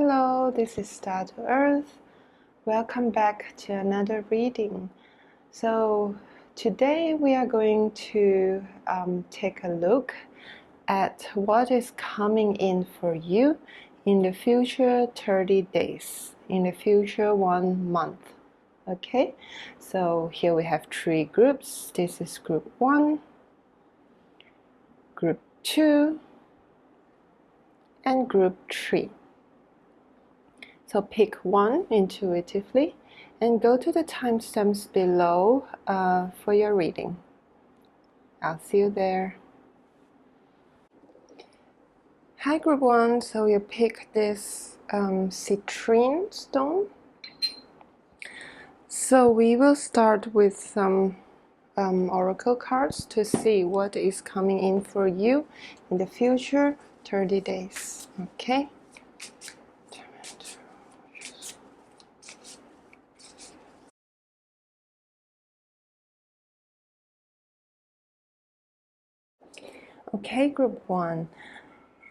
Hello, this is Star to Earth. Welcome back to another reading. So today we are going to take a look at what is coming in for you in the future 30 days, in the future 1 month. Okay, so here we have 3 groups. This is group 1, group 2, and group 3. So pick one intuitively and go to the timestamps below for your reading. I'll see you there. Hi group 1, so you pick this citrine stone. So we will start with some oracle cards to see what is coming in for you in the future 30 days. Okay. Okay, group 1.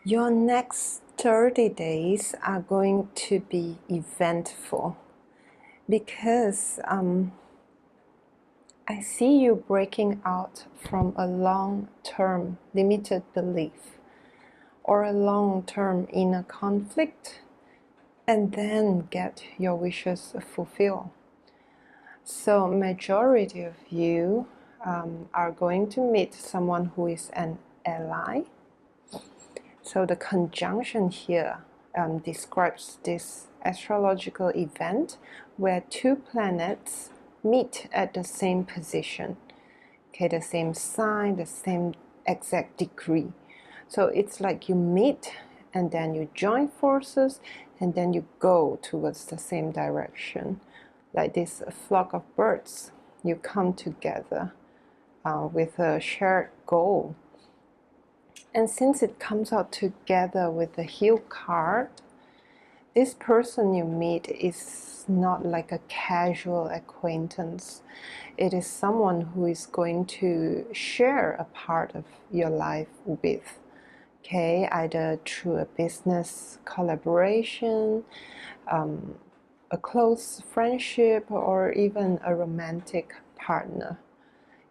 Your next 30 days are going to be eventful because I see you breaking out from a long-term limited belief or a long-term inner conflict and then get your wishes fulfilled. So majority of you are going to meet someone who is an ally. So the conjunction here describes this astrological event where 2 planets meet at the same position, okay, the same sign, the same exact degree. So it's like you meet and then you join forces and then you go towards the same direction. Like this flock of birds, you come together with a shared goal. And since it comes out together with the Heal card, this person you meet is not like a casual acquaintance. It is someone who is going to share a part of your life with, okay, either through a business collaboration, a close friendship, or even a romantic partner.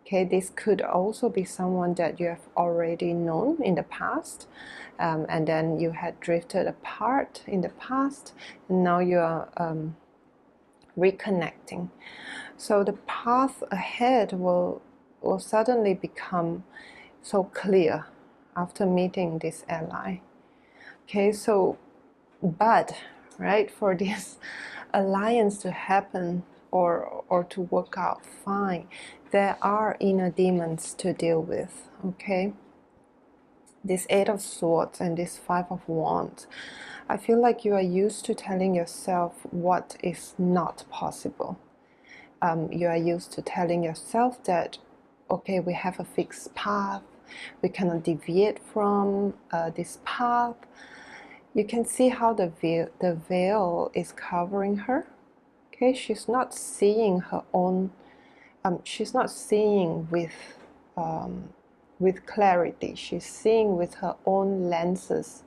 Okay, this could also be someone that you have already known in the past, and then you had drifted apart in the past, and now you are reconnecting. So the path ahead will suddenly become so clear after meeting this ally. Okay, so but right, for this alliance to happen or to work out fine, there are inner demons to deal with. Okay, this 8 of Swords and this 5 of Wands, I feel like you are used to telling yourself what is not possible. You are used to telling yourself that, okay, we have a fixed path, we cannot deviate from this path. You can see how the veil is covering her. Okay, she's not seeing her own, she's not seeing with clarity. She's seeing with her own lenses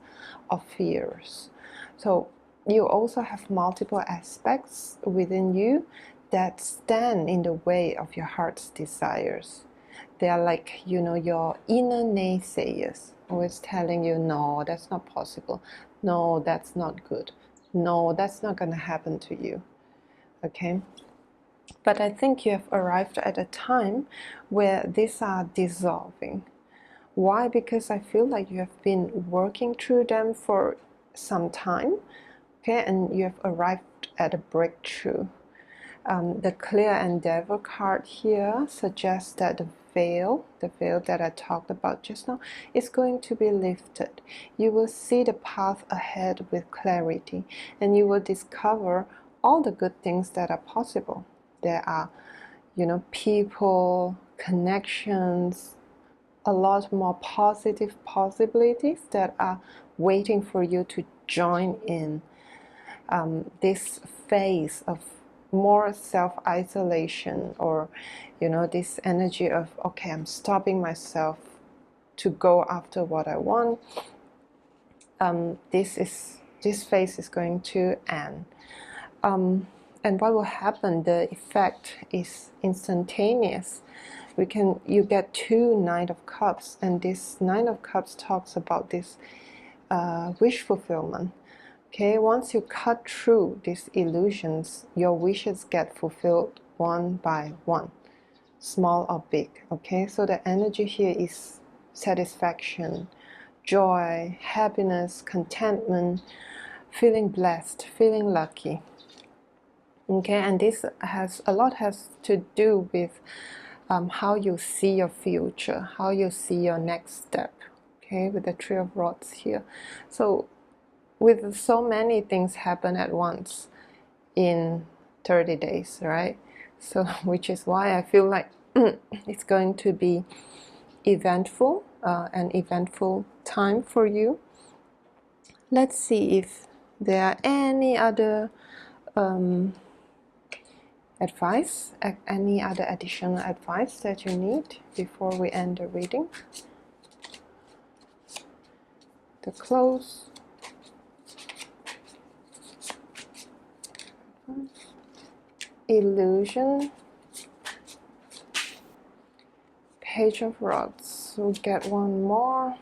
of fears. So you also have multiple aspects within you that stand in the way of your heart's desires. They are like, you know, your inner naysayers, always telling you, no, that's not possible. No, that's not good. No, that's not going to happen to you. Okay? But I think you have arrived at a time where these are dissolving. Why? Because I feel like you have been working through them for some time, okay, and you have arrived at a breakthrough. The Clear Endeavor card here suggests that the veil that I talked about just now, is going to be lifted. You will see the path ahead with clarity, and you will discover all the good things that are possible. There are, you know, people, connections, a lot more positive possibilities that are waiting for you to join in this phase of more self-isolation, or, you know, this energy of, okay, I'm stopping myself to go after what I want. This is this phase is going to end. And what will happen, the effect is instantaneous. You get 2 Nine of Cups, and this Nine of Cups talks about this wish fulfillment. Okay, once you cut through these illusions, your wishes get fulfilled one by one, small or big. Okay, so the energy here is satisfaction, joy, happiness, contentment, feeling blessed, feeling lucky. Okay, and this has to do with how you see your future, how you see your next step. Okay, with the Three of Rods here. So with so many things happen at once in 30 days, right? So which is why I feel like it's going to be eventful, an eventful time for you. Let's see if there are any other advice, any other additional advice that you need before we end the reading. The close, illusion, Page of Rods. We'll get one more.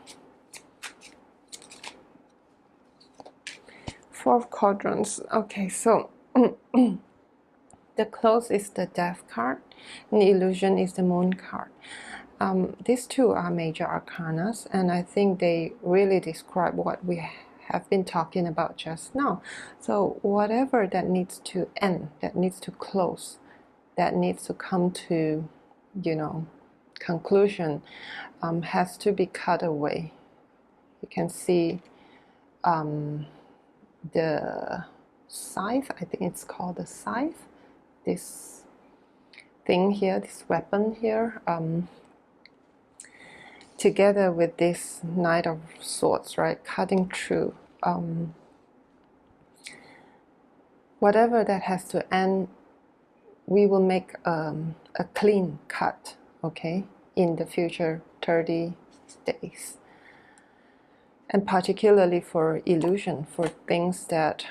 Four of Quadrants. Okay, so the close is the Death card, and the illusion is the Moon card. These two are major arcanas, and I think they really describe what we have been talking about just now. So whatever that needs to end, that needs to close, that needs to come to, conclusion, has to be cut away. You can see the scythe, I think it's called the scythe, this thing here, this weapon here, together with this Knight of Swords, right, cutting through. Whatever that has to end, we will make a clean cut, okay, in the future 30 days. And particularly for illusion, for things that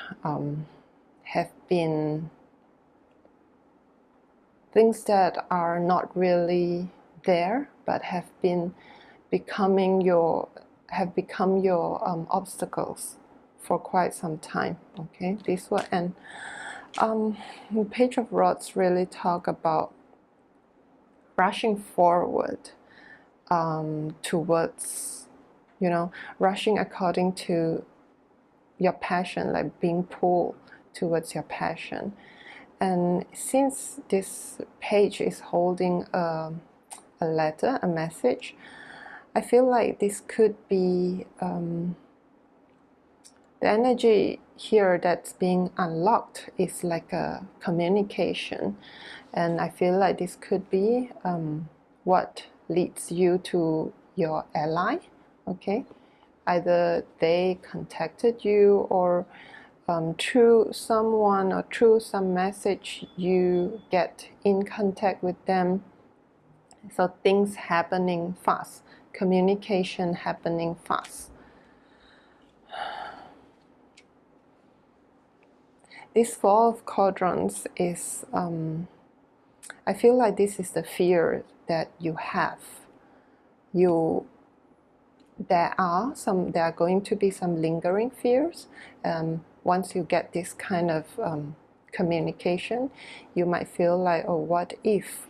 have been, things that are not really there, but have become your obstacles for quite some time. Okay, this will end. Page of Rods really talk about rushing forward towards, rushing according to your passion, like being pulled towards your passion. And since this page is holding a letter, a message, I feel like this could be the energy here that's being unlocked is like a communication, and I feel like this could be what leads you to your ally. Okay, either they contacted you, or through someone or through some message you get in contact with them. So things happening fast, communication happening fast. This Four of Quadrants is, I feel like this is the fear that you have. There are going to be some lingering fears. Once you get this kind of communication, you might feel like, oh, what if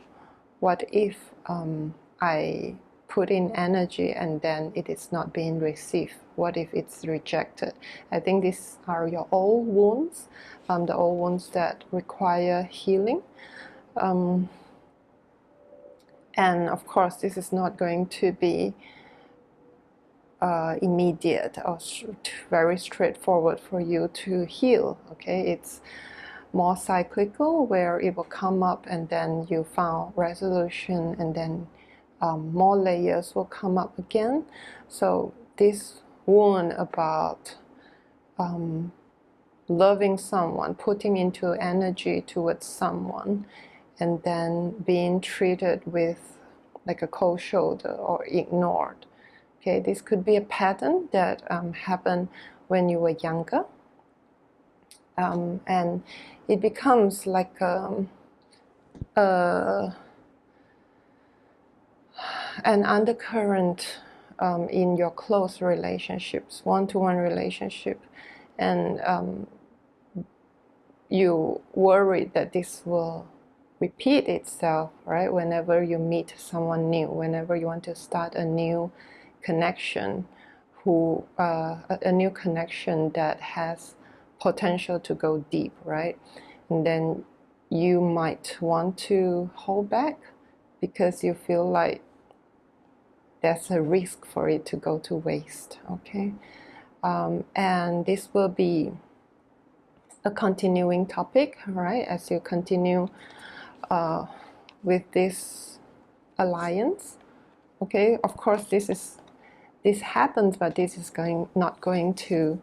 I put in energy and then it is not being received? What if it's rejected? I think these are your old wounds, the old wounds that require healing. And of course, this is not going to be immediate or very straightforward for you to heal. Okay, it's more cyclical, where it will come up and then you found resolution, and then more layers will come up again. So this wound about loving someone, putting into energy towards someone, and then being treated with like a cold shoulder or ignored. Okay, this could be a pattern that happened when you were younger. and it becomes like an undercurrent in your close relationships, one-to-one relationship, and you worry that this will repeat itself, right? Whenever you meet someone new, whenever you want to start a new connection, a new connection that has potential to go deep, right? And then you might want to hold back because you feel like there's a risk for it to go to waste, okay? And this will be a continuing topic, right? As you continue with this alliance, okay? Of course, this happens, but this is not going to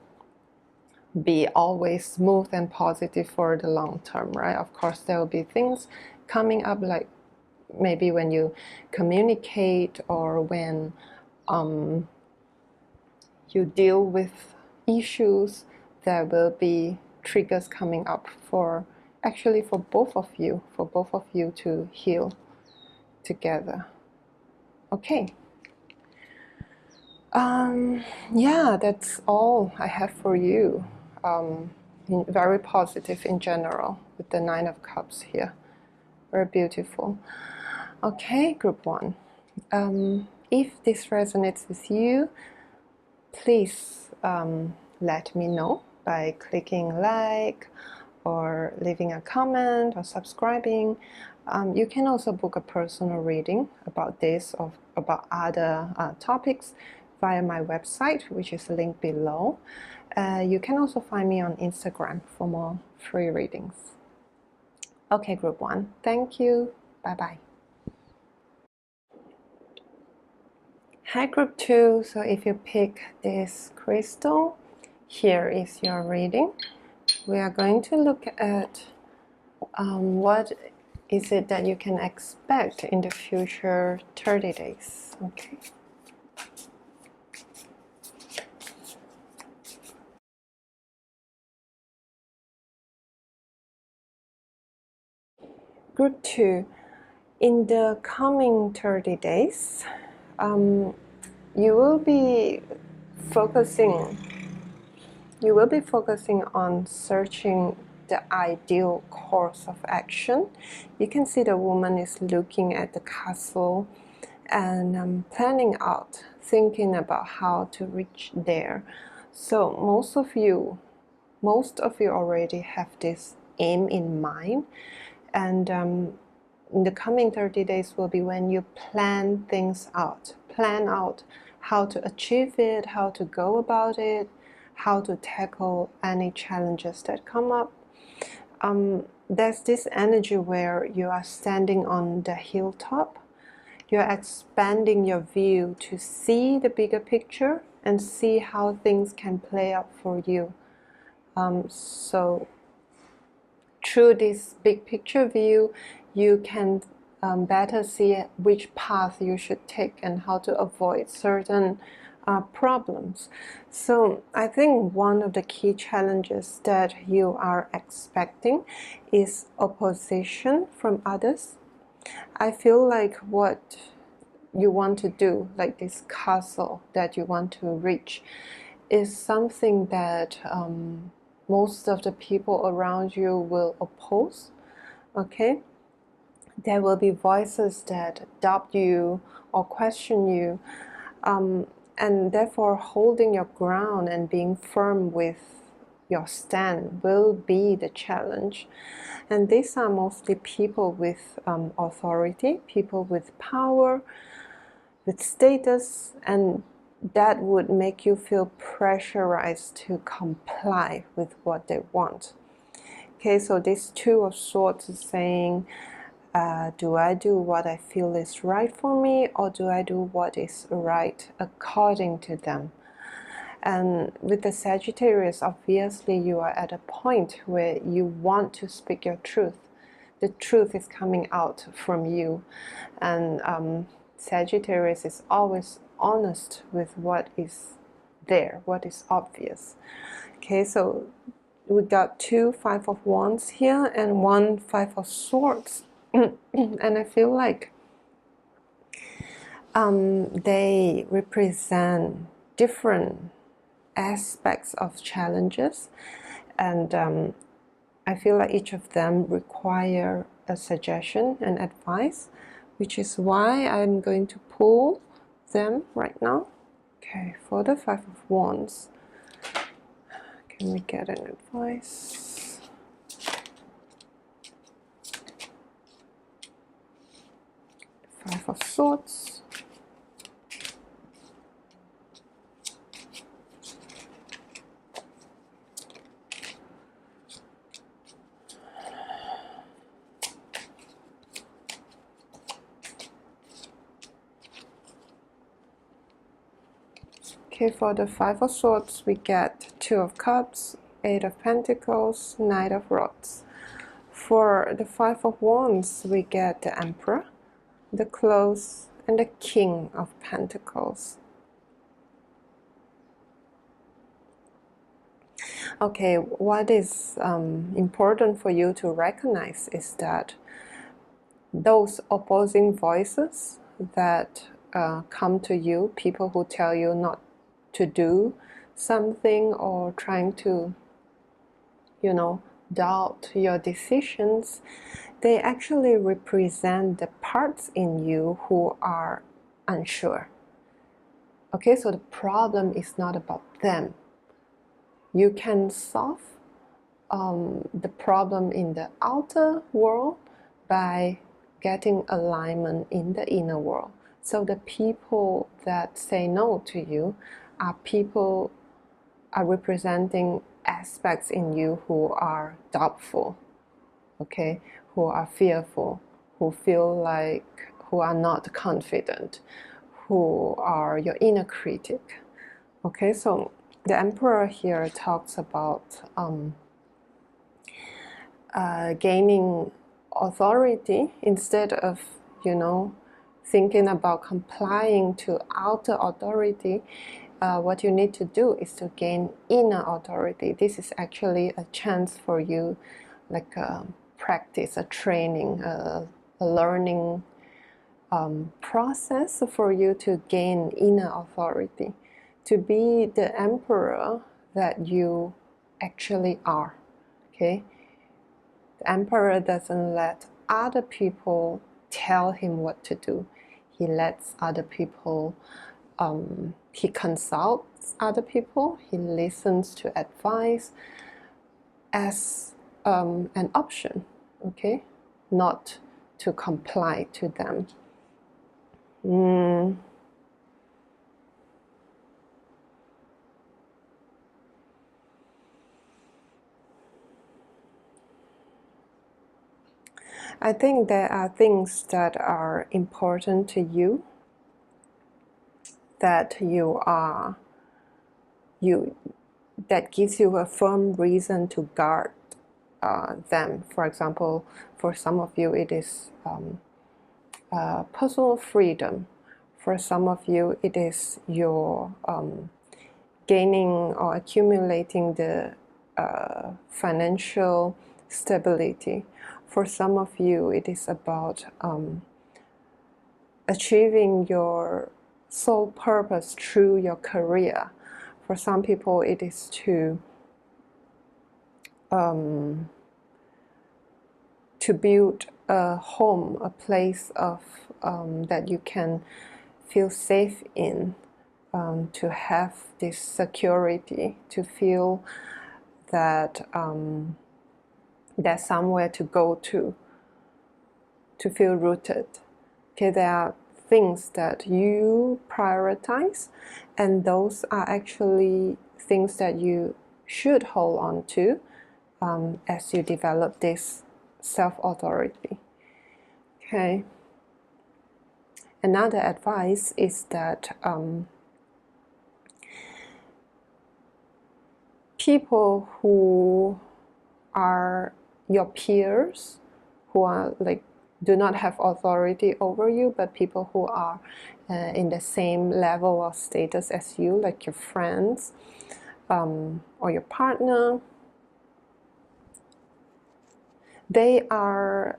be always smooth and positive for the long term, right? Of course, there will be things coming up, like maybe when you communicate or when you deal with issues, there will be triggers coming up for both of you to heal together. Okay. Yeah, that's all I have for you. Very positive in general with the Nine of Cups here. Very beautiful. Okay, group 1. If this resonates with you, please let me know by clicking like or leaving a comment or subscribing. You can also book a personal reading about this or about other topics via my website, which is linked below. You can also find me on Instagram for more free readings. Okay, group 1. Thank you. Bye-bye. Hi, group 2. So if you pick this crystal, here is your reading. We are going to look at what is it that you can expect in the future 30 days. Okay. Group 2. In the coming 30 days, you will be focusing on searching the ideal course of action. You can see the woman is looking at the castle and planning out, thinking about how to reach there. So most of you already have this aim in mind, and in the coming 30 days will be when you plan things out. Plan out how to achieve it, how to go about it, how to tackle any challenges that come up. There's this energy where you are standing on the hilltop. You're expanding your view to see the bigger picture and see how things can play out for you. So through this big picture view, you can better see which path you should take and how to avoid certain problems. So I think one of the key challenges that you are expecting is opposition from others. I feel like what you want to do, like this castle that you want to reach, is something that most of the people around you will oppose. Okay? There will be voices that doubt you or question you, and therefore holding your ground and being firm with your stand will be the challenge. And these are mostly people with authority, people with power, with status, and that would make you feel pressurized to comply with what they want. Okay, so this Two of Swords is saying, do I do what I feel is right for me, or do I do what is right according to them? And with the Sagittarius, obviously you are at a point where you want to speak your truth. The truth is coming out from you, and Sagittarius is always honest with what is there, what is obvious. Okay, so we got 2 Five of Wands here and 1 Five of Swords. And I feel like they represent different aspects of challenges, and I feel like each of them require a suggestion and advice, which is why I'm going to pull them right now. Okay, for the Five of Wands, can we get an advice? Five of Swords. Okay, for the Five of Swords, we get Two of Cups, Eight of Pentacles, Knight of Rods. For the Five of Wands, we get the Emperor, the Close, and the King of Pentacles. Okay, what is important for you to recognize is that those opposing voices that come to you, people who tell you not to do something or trying to, doubt your decisions, they actually represent the parts in you who are unsure. Okay, so the problem is not about them. You can solve the problem in the outer world by getting alignment in the inner world. So the people that say no to you are representing aspects in you who are doubtful, okay, who are fearful, who are not confident, who are your inner critic. Okay, so the Emperor here talks about gaining authority instead of, thinking about complying to outer authority. What you need to do is to gain inner authority. This is actually a chance for you, like a practice, a training, a learning process for you to gain inner authority, to be the emperor that you actually are. Okay, the emperor doesn't let other people tell him what to do. He lets other people, he consults other people, he listens to advice as an option, okay, not to comply to them. I think there are things that are important to you, that that gives you a firm reason to guard them. For example, for some of you it is personal freedom. For some of you it is your gaining or accumulating the financial stability. For some of you it is about achieving your sole purpose through your career. For some people it is to build a home, a place of that you can feel safe in, to have this security, to feel that there's somewhere to go to feel rooted. Okay, there are things that you prioritize, and those are actually things that you should hold on to as you develop this self-authority. Okay. Another advice is that people who are your peers, who are like do not have authority over you, but people who are in the same level of status as you, like your friends or your partner, They are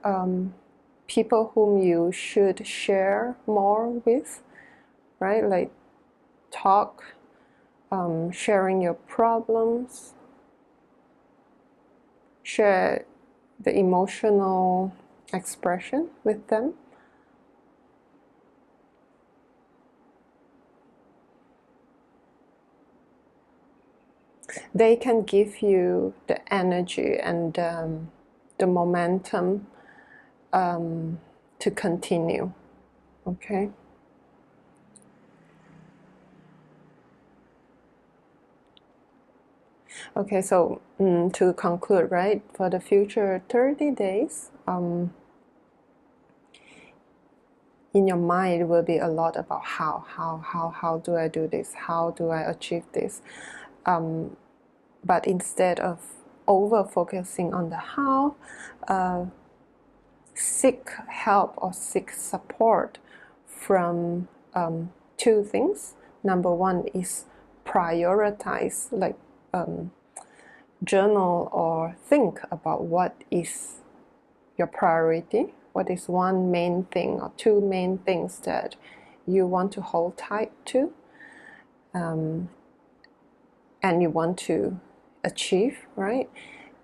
people whom you should share more with, right? Like talk, sharing your problems, share the emotional expression with them. They can give you the energy and the momentum to continue, okay? Okay, so to conclude, right, for the future 30 days, in your mind it will be a lot about how do I do this? How do I achieve this? But instead of over focusing on the how, seek help or seek support from two things. Number one is prioritize, like journal or think about what is your priority, what is one main thing or two main things that you want to hold tight to, and you want to achieve, right?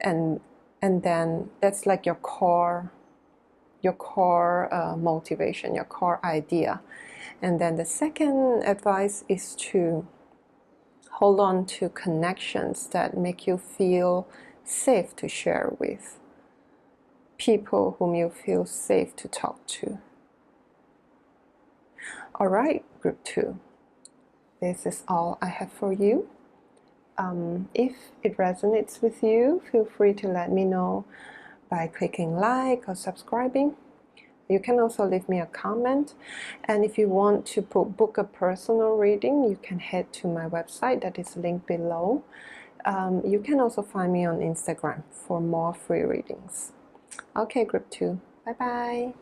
And then that's like your core motivation, your core idea. And then the second advice is to hold on to connections that make you feel safe to share with, people whom you feel safe to talk to. All right, group 2. This is all I have for you. If it resonates with you, feel free to let me know by clicking like or subscribing. You can also leave me a comment, and if you want to book a personal reading, you can head to my website that is linked below. You can also find me on Instagram for more free readings. Okay, group 2. Bye bye.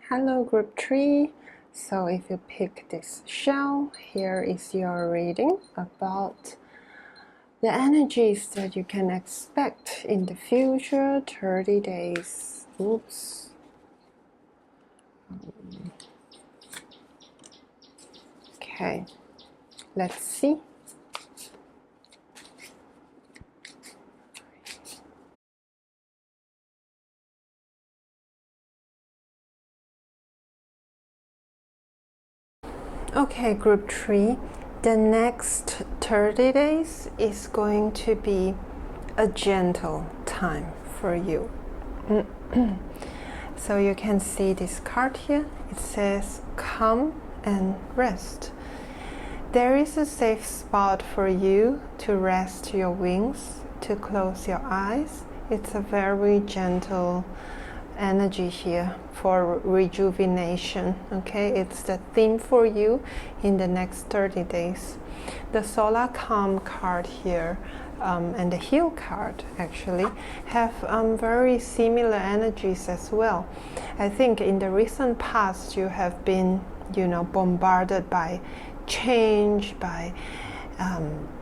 Hello, group 3. So if you pick this shell, here is your reading about the energies that you can expect in the future 30 days. Oops. Okay, let's see. Okay, group 3. The next 30 days is going to be a gentle time for you. So you can see this card here. It says come and rest. There is a safe spot for you to rest your wings, to close your eyes. It's a very gentle energy here for rejuvenation. Okay, it's the theme for you in the next 30 days. The Solar Calm card here and the Heal card actually have very similar energies as well. I think in the recent past you have been, bombarded by change, by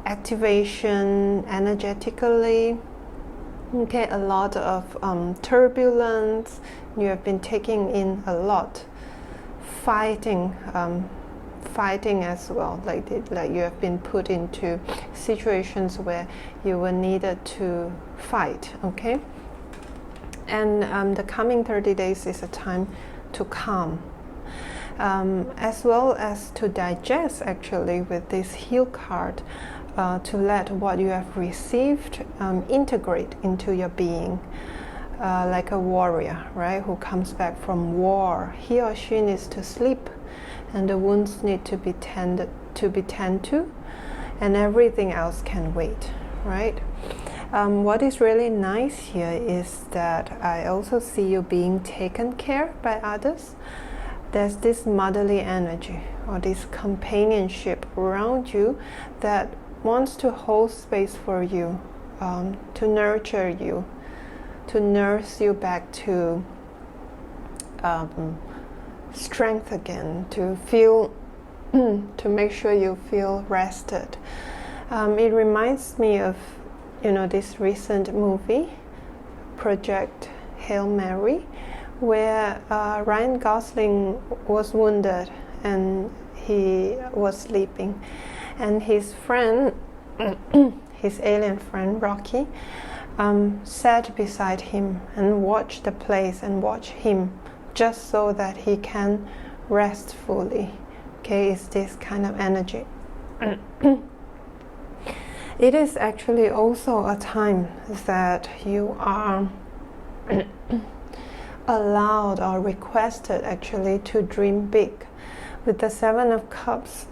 activation energetically. Okay, a lot of turbulence. You have been taking in a lot, fighting as well. Like you have been put into situations where you were needed to fight. Okay, and the coming 30 days is a time to calm, as well as to digest. Actually, with this Heal card. To let what you have received integrate into your being, like a warrior, right, who comes back from war. He or she needs to sleep, and the wounds need to be tended to, and everything else can wait, right? What is really nice here is that I also see you being taken care by others. There's this motherly energy or this companionship around you that wants to hold space for you, to nurture you, to nurse you back to strength again, to feel, to make sure you feel rested. It reminds me of this recent movie, Project Hail Mary, where Ryan Gosling was wounded and he was sleeping, and his friend, his alien friend Rocky, sat beside him and watched the place and watched him, just so that he can rest fully. Okay, it's this kind of energy. It is actually also a time that you are allowed or requested actually to dream big. With the Seven of Cups,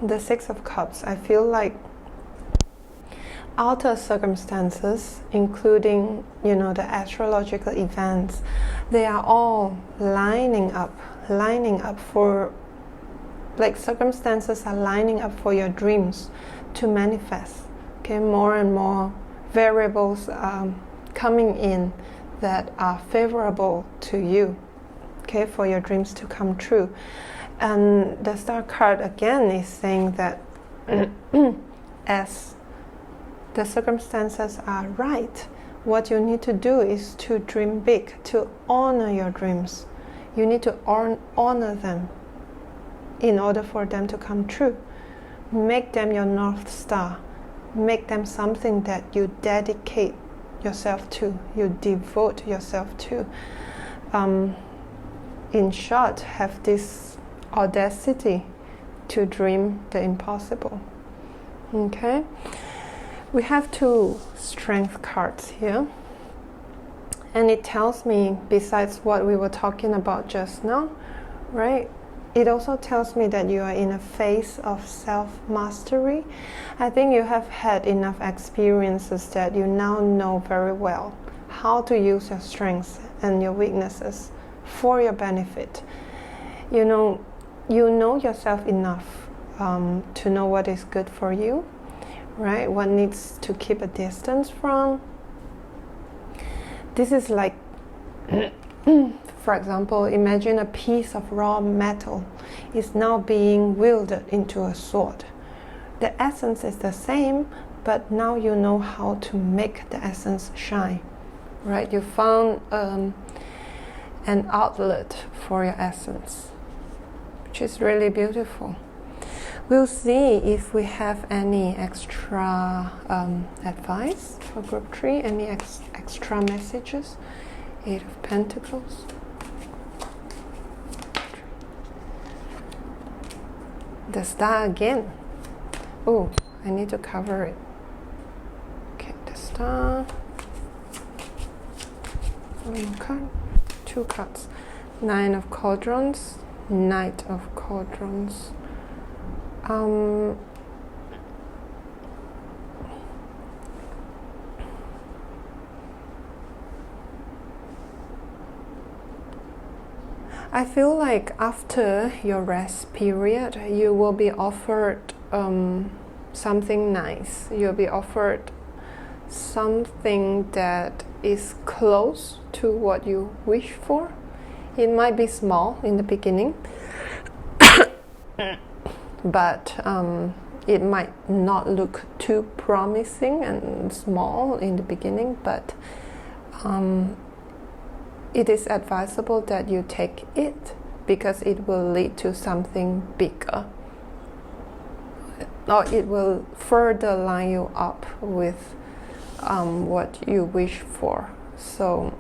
the Six of Cups, I feel like outer circumstances, including the astrological events, they are all lining up for, like, circumstances are lining up for your dreams to manifest. Okay, more and more variables are coming in that are favorable to you, okay, for your dreams to come true. And the Star card again is saying that as the circumstances are right, what you need to do is to dream big, to honor your dreams. You need to honor them in order for them to come true. Make them your North Star. Make them something that you dedicate yourself to, you devote yourself to. In short, have this audacity to dream the impossible. Okay? We have 2 strength cards here. And it tells me, besides what we were talking about just now, right? It also tells me that you are in a phase of self-mastery. I think you have had enough experiences that you now know very well how to use your strengths and your weaknesses for your benefit. You know yourself enough to know what is good for you, right? What needs to keep a distance from. This is like, for example, imagine a piece of raw metal is now being wielded into a sword. The essence is the same, but now you know how to make the essence shine, right? You found an outlet for your essence, which is really beautiful. We'll see if we have any extra advice for group 3, any extra messages. 8 of Pentacles. The Star again. Oh, I need to cover it. Okay, the Star. One more card. 2 cards. 9 of Cauldrons. Knight of Cauldrons. I feel like after your rest period, you will be offered something nice. You'll be offered something that is close to what you wish for. It might be small in the beginning, but it might not look too promising and small in the beginning, but it is advisable that you take it because it will lead to something bigger, or it will further line you up with what you wish for. So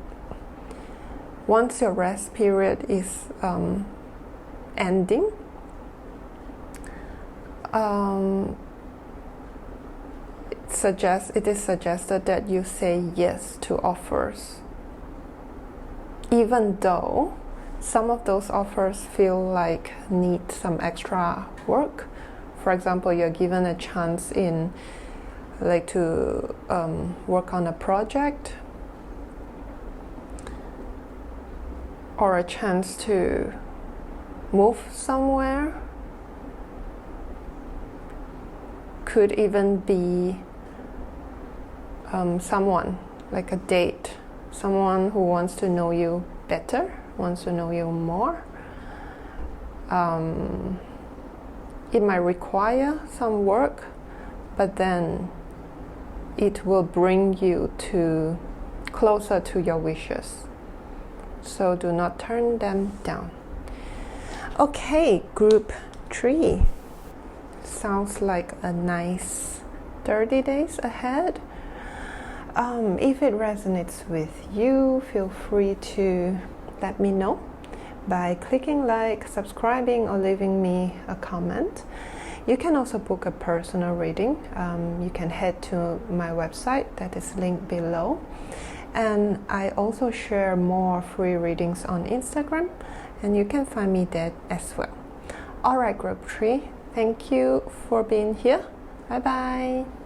once your rest period is ending, it is suggested that you say yes to offers, even though some of those offers feel like need some extra work. For example, you're given a chance to work on a project, or a chance to move somewhere. Could even be someone, like a date, someone who wants to know you better, wants to know you more. It might require some work, but then it will bring you closer to your wishes. So do not turn them down. Okay, group 3. Sounds like a nice 30 days ahead. If it resonates with you, feel free to let me know by clicking like, subscribing, or leaving me a comment. You can also book a personal reading. You can head to my website that is linked below. And I also share more free readings on Instagram, and you can find me there as well. Alright, group 3, thank you for being here. Bye bye.